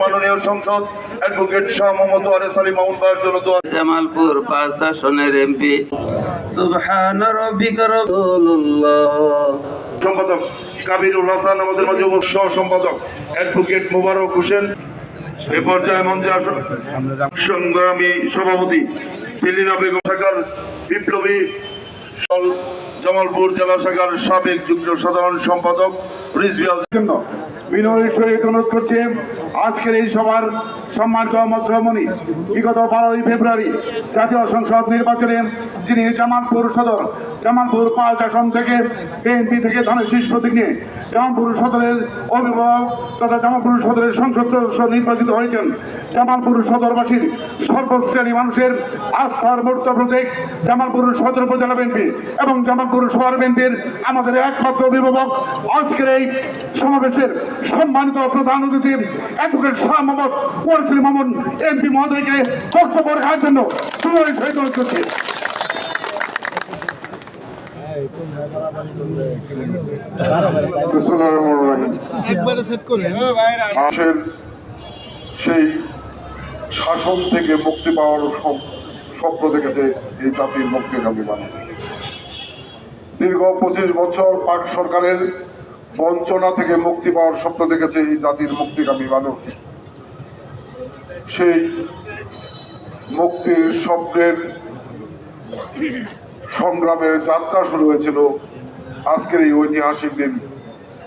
মাননীয় সংসদ অ্যাডভোকেট শাহ মোহাম্মদ ওয়ারেস আলী মামুন ভাইয়ের জন্য দোয়া। জামালপুর 5 আসনের এমপি সুবহান রাব্বিকা রাব্বুল্লাহ। সম্পাদক কাবিরুল হাসান আমাদের মাঝে সহ সম্পাদক অ্যাডভোকেট মোবারক হোসেন। এ পর্যায়ে মঞ্চে আসুন সংগ্রামী সভাপতি সেলিনা বেগম শাখার বিপ্লবী জামালপুর জেলা শাখার সাবেক যুগ্ম সাধারণ সম্পাদক রিজভিয়াল জন্য বিনয়ের সহিত অনুরোধ করছি আজকের এই সভার সম্মানিত মন্ত্রমণি বিগত 12ই ফেব্রুয়ারি জাতীয় সংসদ নির্বাচনে যিনি জামালপুর সদর জামালপুর 5 আসন থেকে বিএনপি থেকে ধানের শীষ প্রতীক নিয়ে জামালপুর সদরের অভিভাবক তথা জামালপুর সদরের সংসদ সদস্য নির্বাচিত হয়েছেন। জামালপুর সদরবাসীর সর্বশ্রেণী মানুষের আস্থার মূর্ত প্রতীক জামালপুর সদর উপজেলা বিএনপি এবং জামালপুর শহর বিএনপির আমাদের একমাত্র অভিভাবক। আজকের এই সমাবেশের সম্মানিত প্রধান অতিথি অ্যাডভোকেট শাহ মোহাম্মদ ওয়ারেস আলী মামুন এমপি মহোদয়কে বক্তব্য রাখার জন্য বিনয়ের সহিত অনুরোধ করছি। সেই শাসন থেকে মুক্তি পাওয়ার স্বপ্ন দেখেছে এই জাতির মুক্তিকামী মানুষ। দীর্ঘ 25 বছর পাক সরকারের বঞ্চনা থেকে মুক্তি পাওয়ার স্বপ্ন দেখেছে এই জাতির মুক্তিকামী মানুষ। সেই মুক্তির স্বপ্নের সংগ্রামের যাত্রা শুরু হয়েছিল আজকের এই ঐতিহাসিক দিন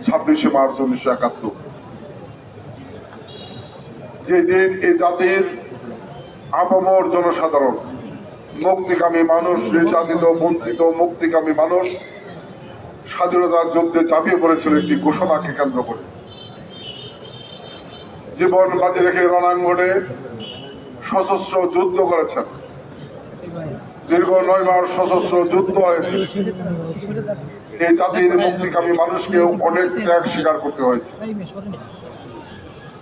26শে মার্চ 1971, যে দিন এই জাতির আপামর জনসাধারণ মুক্তিকামী মানুষ, নির্যাতিত বঞ্চিত মুক্তিকামী মানুষ স্বাধীনতার যুদ্ধে ঝাঁপিয়ে পড়েছিল একটি ঘোষণাকে কেন্দ্র করে। জীবন বাজি রেখে রণাঙ্গনে সশস্ত্র যুদ্ধ করেছেন। দীর্ঘ 9 মাস সশস্ত্র যুদ্ধ হয়েছে। এই জাতির মুক্তিকামী মানুষকেও অনেক ত্যাগ স্বীকার করতে হয়েছে।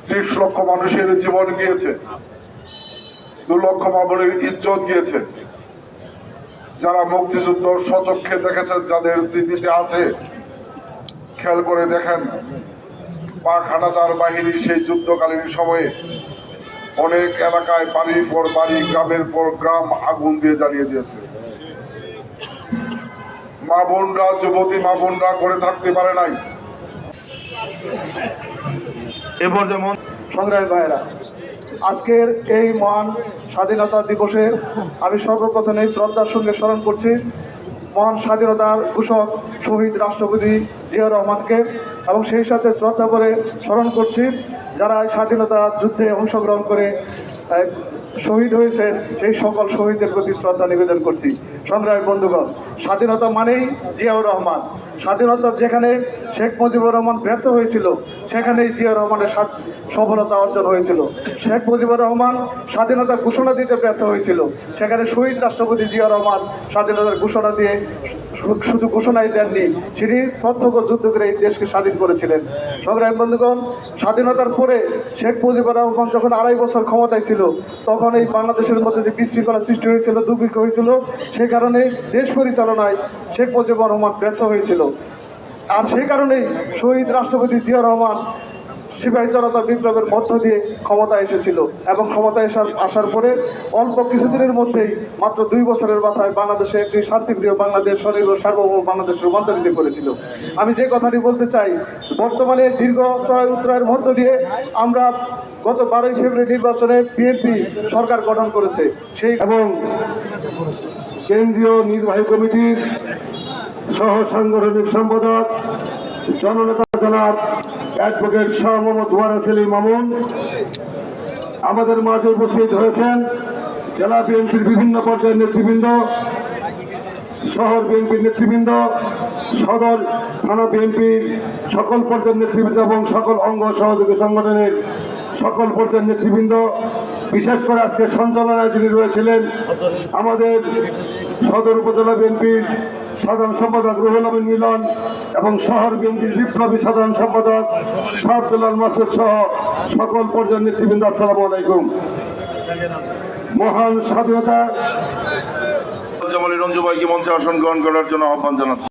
30 লক্ষ মানুষের জীবন গিয়েছে, 2 লক্ষ মামুনের ইজ্জত গিয়েছে। যারা মুক্তিযুদ্ধ সচক্ষে দেখেছেন, যাদের স্মৃতিতে আছে, খেয়াল করে দেখেন পাক হানাদার বাহিনী সেই যুদ্ধকালীন সময়ে অনেক এলাকায় বাড়ির পর বাড়ি, গ্রামের পর গ্রাম আগুন দিয়ে জ্বালিয়ে দিয়েছে। মা বোনরা, যুবতী মা বোনরা করে থাকতে পারে নাই। এবার যেমন সংগ্রামী ভাইয়েরা, আজকের এই মহান স্বাধীনতা দিবসে আমি সর্বপ্রথমে শ্রদ্ধার সঙ্গে স্মরণ করছি মহান স্বাধীনতার ঘোষক শহীদ রাষ্ট্রপতি জিয়াউর রহমানকে, এবং সেই সাথে শ্রদ্ধা করে স্মরণ করছি যারা স্বাধীনতা যুদ্ধে অংশগ্রহণ করে শহীদ হয়েছেন, সেই সকল শহীদদের প্রতি শ্রদ্ধা নিবেদন করছি। সংগ্রামী বন্ধুগণ, স্বাধীনতা মানেই জিয়াউর রহমান। স্বাধীনতা যেখানে শেখ মুজিবুর রহমান ব্যর্থ হয়েছিল, সেখানেই জিয়াউর রহমানের সফলতা অর্জন হয়েছিল। শেখ মুজিবুর রহমান স্বাধীনতা ঘোষণা দিতে ব্যর্থ হয়েছিল, সেখানে শহীদ রাষ্ট্রপতি জিয়াউর রহমান স্বাধীনতার ঘোষণা দিয়ে শুধু ঘোষণাই দেননি, তিনি প্রত্যক্ষ যুদ্ধ করে এই দেশকে স্বাধীন করেছিলেন। সংগ্রামী বন্ধুগণ, স্বাধীনতার পরে শেখ মুজিবুর রহমান যখন 2.5 বছর ক্ষমতায় ছিল, তখন এই বাংলাদেশের মধ্যে যে বিশৃঙ্খলা সৃষ্টি হয়েছিল, দুর্ভিক্ষ হয়েছিল, সেই কারণে দেশ পরিচালনায় শেখ মুজিবুর রহমান ব্যর্থ হয়েছিল। আর সেই কারণেই শহীদ রাষ্ট্রপতি জিয়াউর রহমান সিপাহী জনতা বিপ্লবের মধ্য দিয়ে ক্ষমতায় এসেছিল, এবং ক্ষমতায় আসার পরে অল্প কিছুদিনের মধ্যেই মাত্র 2 বছরের মাথায় বাংলাদেশে একটি শান্তিপ্রিয় বাংলাদেশ, স্বনির্ভর সার্বভৌম বাংলাদেশ রূপান্তরিত করেছিল। আমি যে কথাটি বলতে চাই, বর্তমানে দীর্ঘ চড়াই উত্তরায়ের মধ্য দিয়ে আমরা গত 12ই ফেব্রুয়ারি নির্বাচনে বিএনপি সরকার গঠন করেছে, সেই এবং কেন্দ্রীয় নির্বাহী কমিটির সহ সাংগঠনিক সম্পাদক জননেতা জনাব অ্যাডভোকেট শাহ মোহাম্মদ ওয়ারেস আলী মামুন আমাদের মাঝে উপস্থিত হয়েছেন। জেলা বিএনপির বিভিন্ন পর্যায়ের নেতৃবৃন্দ, শহর বিএনপির নেতৃবৃন্দ, সদর থানা বিএনপির সকল পর্যায়ের নেতৃবৃন্দ এবং সকল অঙ্গ সহযোগী সংগঠনের সকল পর্যায়ের নেতৃবৃন্দ, বিশেষ করে আজকে সঞ্চালনায় যিনি রয়েছিলেন আমাদের সদর উপজেলা বিএনপির সাধারণ সম্পাদক রুহুল আমিন মিলন এবং শহর বিএনপির বিপ্লবী সাধারণ সম্পাদক শাহদুল্লাহ মাসুদ সহ সকল পর্যায়ের নেতৃবৃন্দ, আসসালামু আলাইকুম। মহান স্বাধীনতা জামালী রঞ্জু ভাইকে মঞ্চে আসন গ্রহণ করার জন্য আহ্বান জানাচ্ছি।